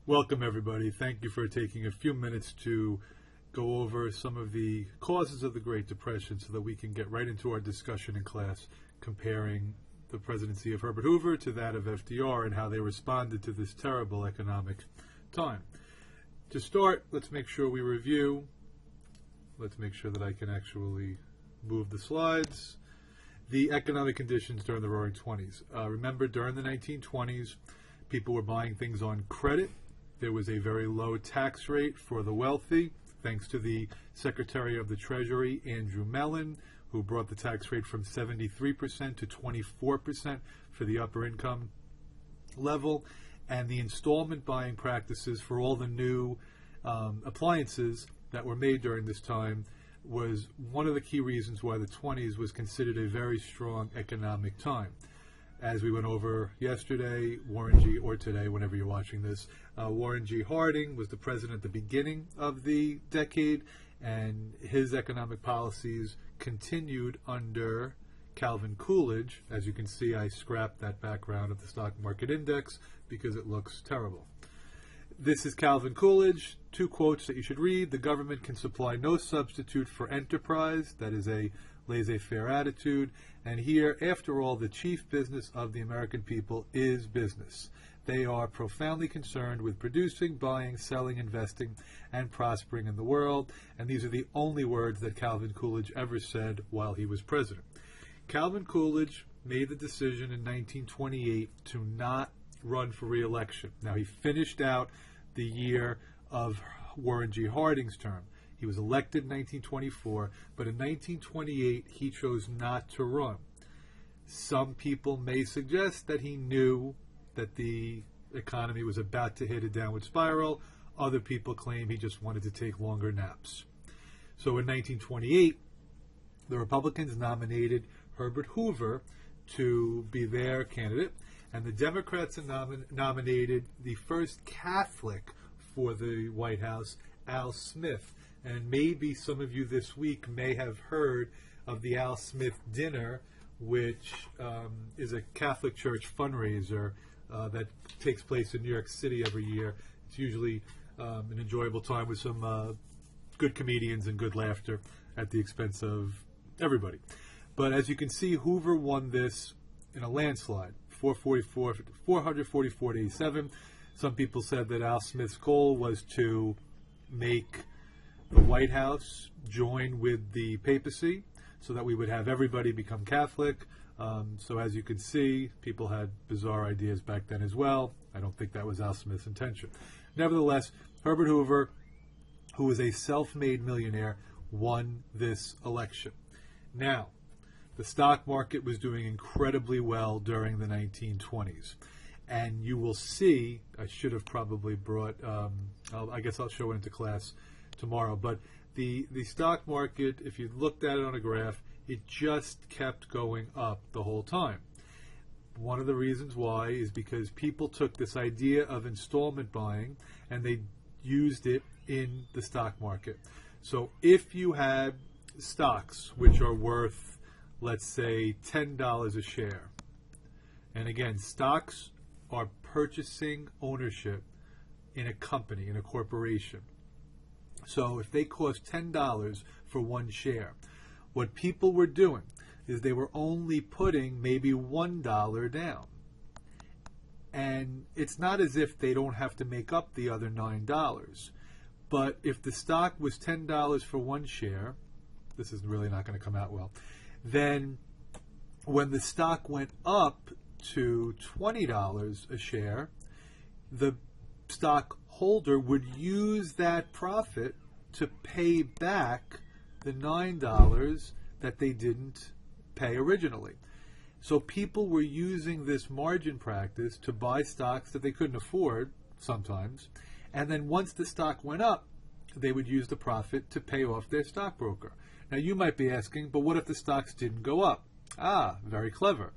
Welcome, everybody. Thank you for taking a few minutes to go over some of the causes of the Great Depression so that we can get right into our discussion in class comparing the presidency of Herbert Hoover to that of FDR and how they responded to this terrible economic time. To start, let's make sure we review. Let's make sure that I can actually move the slides. The economic conditions during the Roaring Twenties. Remember, during the 1920s, people were buying things on credit. There was a very low tax rate for the wealthy, thanks to the Secretary of the Treasury, Andrew Mellon, who brought the tax rate from 73% to 24% for the upper income level. And the installment buying practices for all the new appliances that were made during this time was one of the key reasons why the 20s was considered a very strong economic time. As we went over yesterday, or today, whenever you're watching this, Warren G. Harding was the president at the beginning of the decade, and his economic policies continued under Calvin Coolidge. As you can see, I scrapped that background of the stock market index because it looks terrible. This is Calvin Coolidge. Two quotes that you should read. The government can supply no substitute for enterprise. That is a laissez-faire attitude. And here, after all, the chief business of the American people is business. They are profoundly concerned with producing, buying, selling, investing, and prospering in the world. And these are the only words that Calvin Coolidge ever said while he was president. Calvin Coolidge made the decision in 1928 to not run for re-election. Now, he finished out the year of Warren G. Harding's term. He was elected in 1924, but in 1928 he chose not to run. Some people may suggest that he knew that the economy was about to hit a downward spiral. Other people claim he just wanted to take longer naps. So in 1928, the Republicans nominated Herbert Hoover to be their candidate, and the Democrats nominated the first Catholic for the White House, Al Smith. And maybe some of you this week may have heard of the Al Smith Dinner, which is a Catholic Church fundraiser that takes place in New York City every year. It's usually an enjoyable time with some good comedians and good laughter at the expense of everybody. But as you can see, Hoover won this in a landslide, 444 to 87. Some people said that Al Smith's goal was to make the White House join with the papacy so that we would have everybody become Catholic. So as you can see, people had bizarre ideas back then as well. I don't think that was Al Smith's intention. Nevertheless, Herbert Hoover, who was a self-made millionaire, won this election. Now, the stock market was doing incredibly well during the 1920s. And you will see, I should have probably brought, I guess I'll show it into class tomorrow, but the stock market, if you looked at it on a graph, it just kept going up the whole time. One of the reasons why is because people took this idea of installment buying and they used it in the stock market. So if you had stocks which are worth, let's say, $10 a share, and again, stocks are purchasing ownership in a company, in a corporation. So if they cost $10 for one share, what people were doing is they were only putting maybe $1 down. And it's not as if they don't have to make up the other $9. But if the stock was $10 for one share, this is really not going to come out well, then when the stock went up to $20 a share, the stockholder would use that profit to pay back the $9 that they didn't pay originally. So people were using this margin practice to buy stocks that they couldn't afford sometimes, and then once the stock went up, they would use the profit to pay off their stockbroker. Now you might be asking, but what if the stocks didn't go up? Ah, very clever.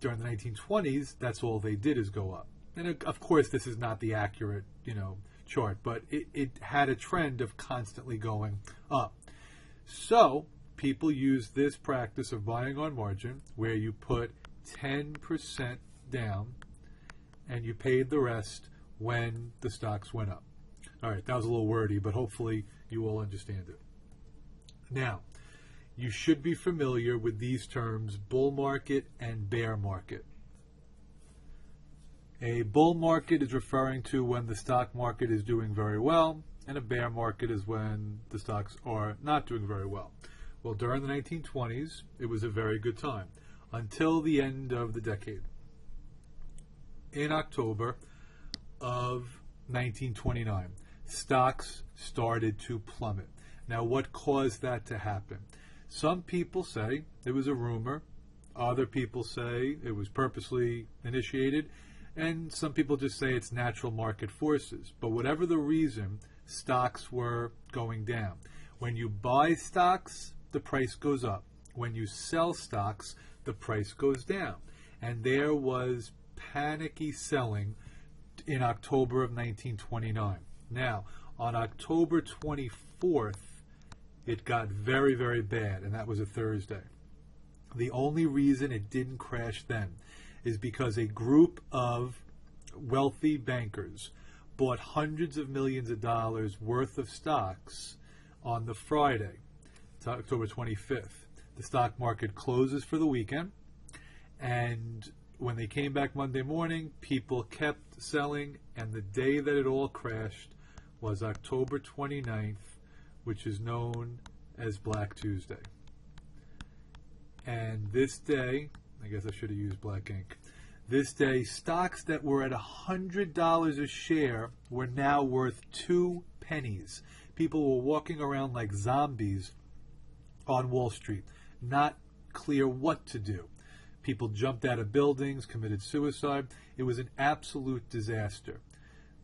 During the 1920s, that's all they did is go up. And of course, this is not the accurate, chart, but it had a trend of constantly going up. So people use this practice of buying on margin, where you put 10% down and you paid the rest when the stocks went up. All right, that was a little wordy, but hopefully you all understand it. Now, you should be familiar with these terms, bull market and bear market. A bull market is referring to when the stock market is doing very well, and a bear market is when the stocks are not doing very well. Well, during the 1920s, it was a very good time, until the end of the decade. In October of 1929, stocks started to plummet. Now, what caused that to happen? Some people say it was a rumor. Other people say it was purposely initiated. And some people just say it's natural market forces. But whatever the reason, stocks were going down. When you buy stocks, the price goes up. When you sell stocks, the price goes down. And there was panicky selling in October of 1929. Now, on October 24th, it got very, very bad, and that was a Thursday. The only reason it didn't crash then is because a group of wealthy bankers bought hundreds of millions of dollars worth of stocks on the Friday. It's October 25th. The stock market closes for the weekend, and when they came back Monday morning, people kept selling, and the day that it all crashed was October 29th, which is known as Black Tuesday. And this day, I guess I should have used black ink. This day, stocks that were at $100 a share were now worth 2 pennies. People were walking around like zombies on Wall Street, not clear what to do. People jumped out of buildings, committed suicide. It was an absolute disaster.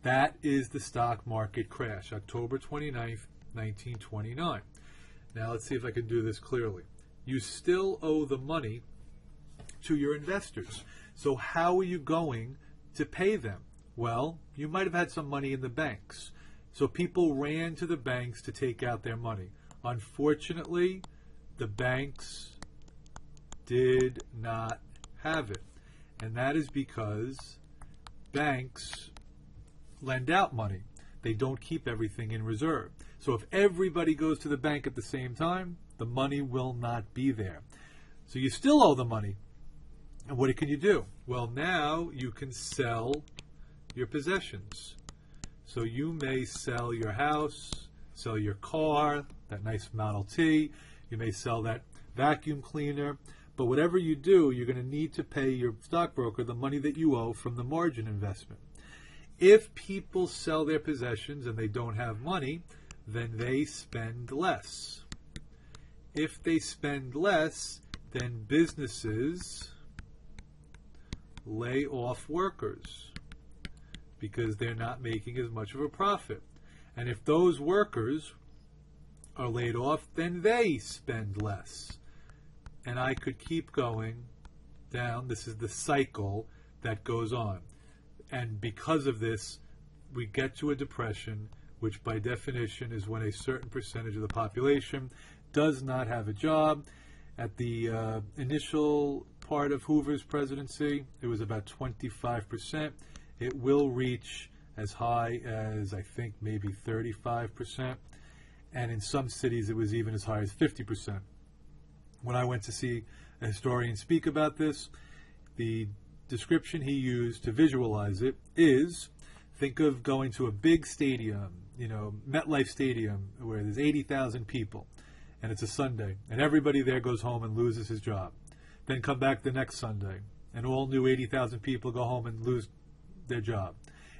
That is the stock market crash, October 29th, 1929. Now let's see if I can do this clearly. You still owe the money to your investors. So how are you going to pay them? Well, you might have had some money in the banks. So people ran to the banks to take out their money. Unfortunately, the banks did not have it. And that is because banks lend out money. They don't keep everything in reserve. So if everybody goes to the bank at the same time, the money will not be there. So you still owe the money. And what can you do? Well, now you can sell your possessions. So you may sell your house, sell your car, that nice Model T. You may sell that vacuum cleaner. But whatever you do, you're going to need to pay your stockbroker the money that you owe from the margin investment. If people sell their possessions and they don't have money, then they spend less. If they spend less, then businesses lay off workers because they're not making as much of a profit. And if those workers are laid off, then they spend less. And I could keep going down. This is the cycle that goes on. And because of this, we get to a depression, which by definition is when a certain percentage of the population does not have a job. At the initial part of Hoover's presidency, it was about 25%. It will reach as high as, I think, maybe 35%. And in some cities, it was even as high as 50%. When I went to see a historian speak about this, the description he used to visualize it is, think of going to a big stadium, MetLife Stadium, where there's 80,000 people, and it's a Sunday, and everybody there goes home and loses his job. Then come back the next Sunday, and all new 80,000 people go home and lose their job.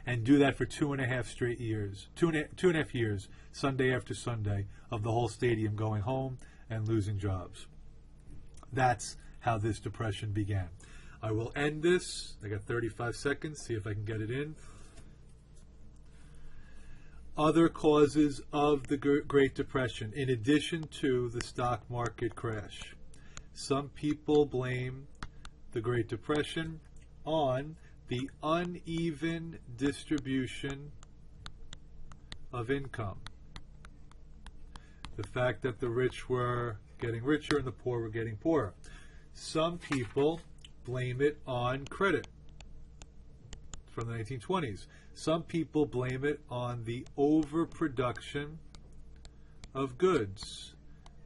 And do that for 2.5 straight years, 2.5 years, Sunday after Sunday, of the whole stadium going home and losing jobs. That's how this depression began. I will end this. I got 35 seconds, see if I can get it in. Other causes of the Great Depression, in addition to the stock market crash. Some people blame the Great Depression on the uneven distribution of income. The fact that the rich were getting richer and the poor were getting poorer. Some people blame it on credit. from the 1920s. Some people blame it on the overproduction of goods,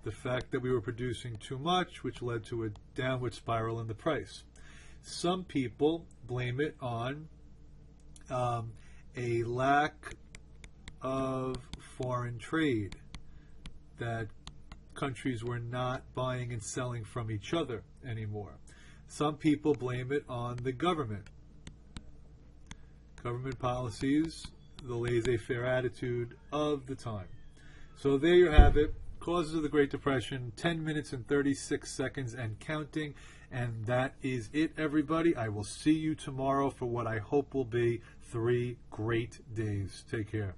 the fact that we were producing too much, which led to a downward spiral in the price. Some people blame it on a lack of foreign trade, that countries were not buying and selling from each other anymore. Some people blame it on the government policies, the laissez-faire attitude of the time. So there you have it. Causes of the Great Depression, 10 minutes and 36 seconds and counting. And that is it, everybody. I will see you tomorrow for what I hope will be 3 great days. Take care.